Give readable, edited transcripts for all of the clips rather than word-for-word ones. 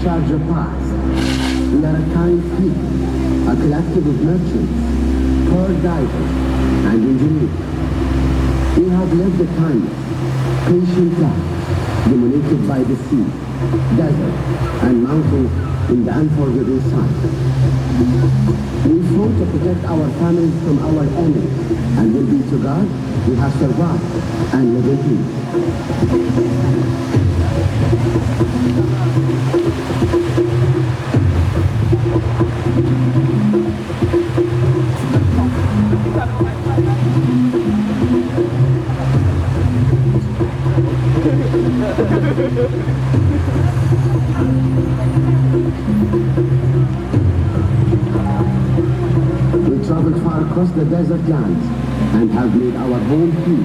sharjah past. We are a kind people, a collective of merchants, poor divers, and engineers. We have lived a timeless, patient life, dominated by the sea, desert, and mountains in the unforgiving sun. We fought to protect our families from our enemies, and will be to God we have survived and live in peace. We traveled far across the desert lands and have made our home here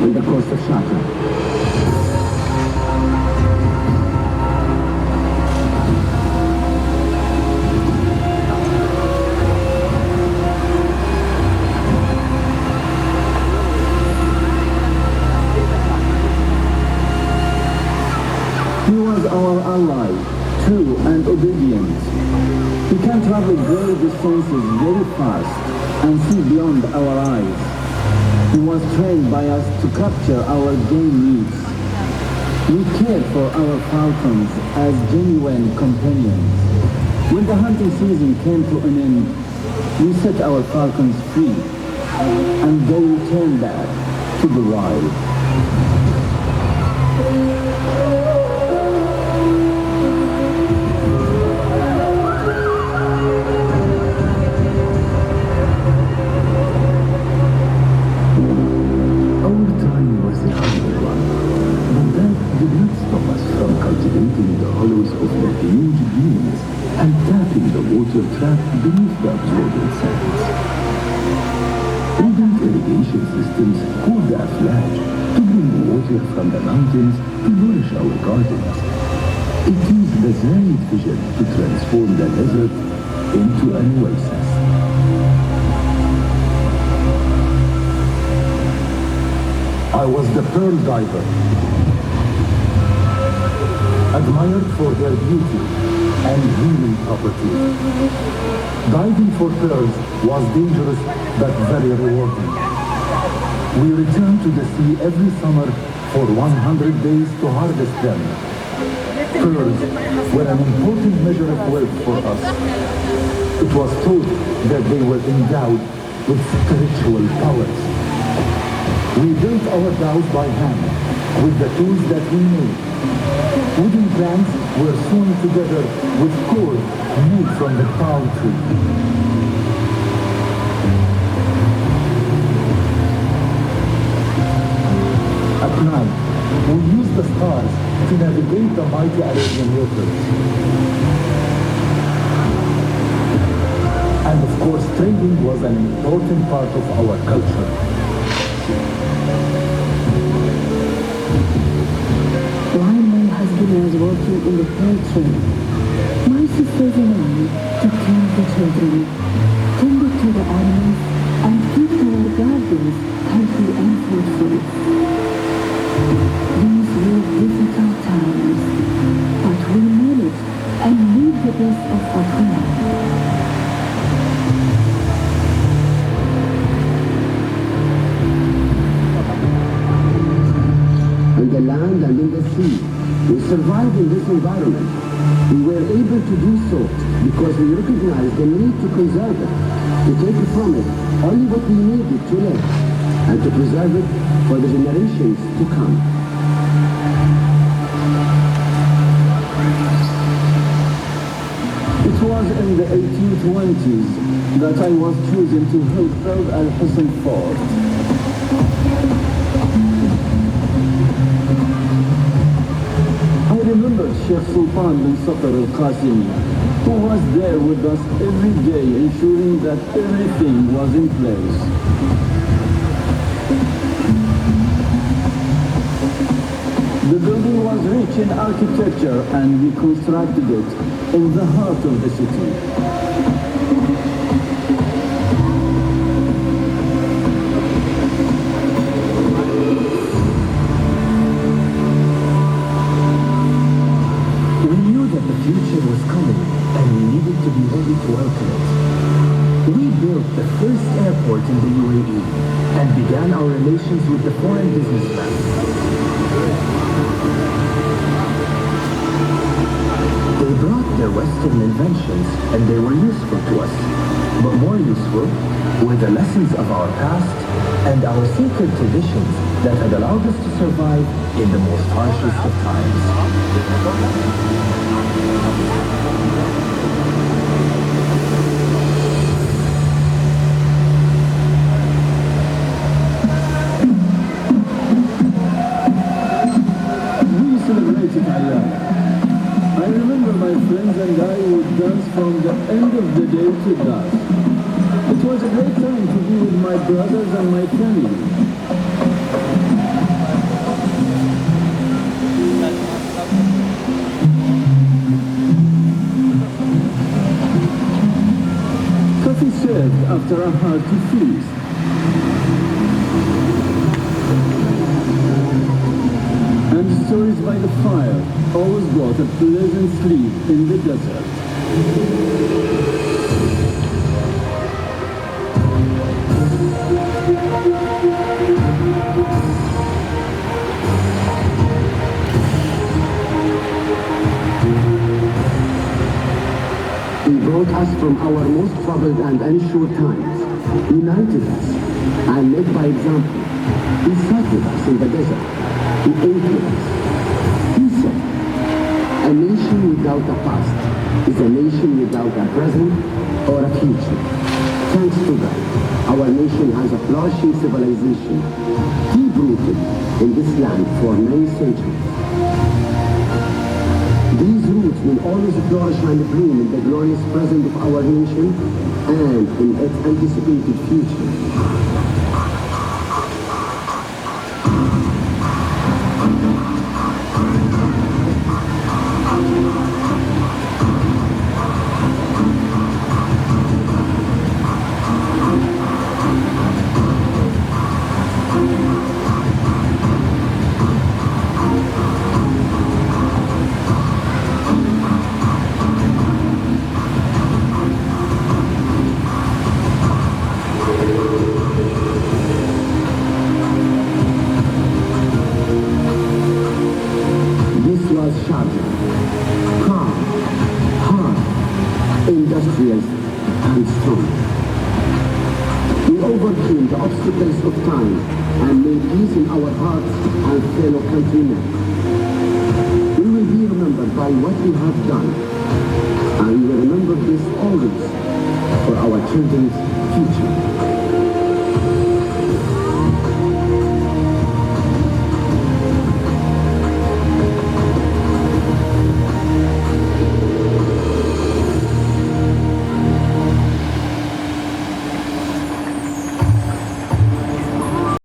on the coast of Sharjah. He was our ally, true and obedient. He can travel great distances very fast and see beyond our eyes. He was trained by us to capture our game needs. We cared for our falcons as genuine companions. When the hunting season came to an end, we set our falcons free, and they returned back to the wild. And tapping the water trap beneath the absorbent sands. Urban irrigation systems hold the afflage to bring water from the mountains to nourish our gardens. It is the Zayed vision to transform the desert into an oasis. I was the pearl diver, admired for their beauty and healing properties. Diving for pearls was dangerous but very rewarding. We returned to the sea every summer for 100 days to harvest them. Pearls were an important measure of wealth for us. It was thought that they were endowed with spiritual powers. We built our dhows by hand with the tools that we made. Wooden planks were sewn together with cord made from the palm tree. At night, we used the stars to navigate the mighty Arabian waters. And of course, trading was an important part of our culture. I was working in the pearl trade. My sisters and I took care of the children, tended to the animals, and kept our gardens healthy and fruitful. These were difficult times, but we managed and made the best of what we had. On the land and in the sea, we survived in this environment. We were able to do so because we recognized the need to conserve it, to take from it only what we needed to live, and to preserve it for the generations to come. It was in the 1820s that I was chosen to help build Al-Husn Fort. I remember Sheikh Sultan bin Saqr al-Qasimi, who was there with us every day ensuring that everything was in place. The building was rich in architecture and we constructed it in the heart of the city. We knew that the future was coming and we needed to be ready to welcome it. We built the first airport in the UAE and began our relations with the foreign businessmen. They brought their Western inventions and they were useful to us. But more useful were the lessons of our past and our sacred traditions that had allowed us to survive in the most harshest of times. We celebrated Allah. I remember my friends and I would dance from the end of the day to dusk. It was a great time to be with my brothers and my family. Coffee served after a hearty feast. And stories by the fire always brought a pleasant sleep in the desert. He brought us from our most troubled and unsure times, united us, and led by example. He sat with us in the desert. He ate with us. He said, a nation without a past is a nation without a present or a future. Thanks to God, our nation has a flourishing civilization, deep-rooted in this land for many centuries. These roots will always flourish and bloom in the glorious present of our nation and in its anticipated future. Sharjah, calm, hard, industrious, and strong. We overcame the obstacles of time and made peace in our hearts and fellow countrymen. We will be remembered by what we have done, and we will remember this always for our children's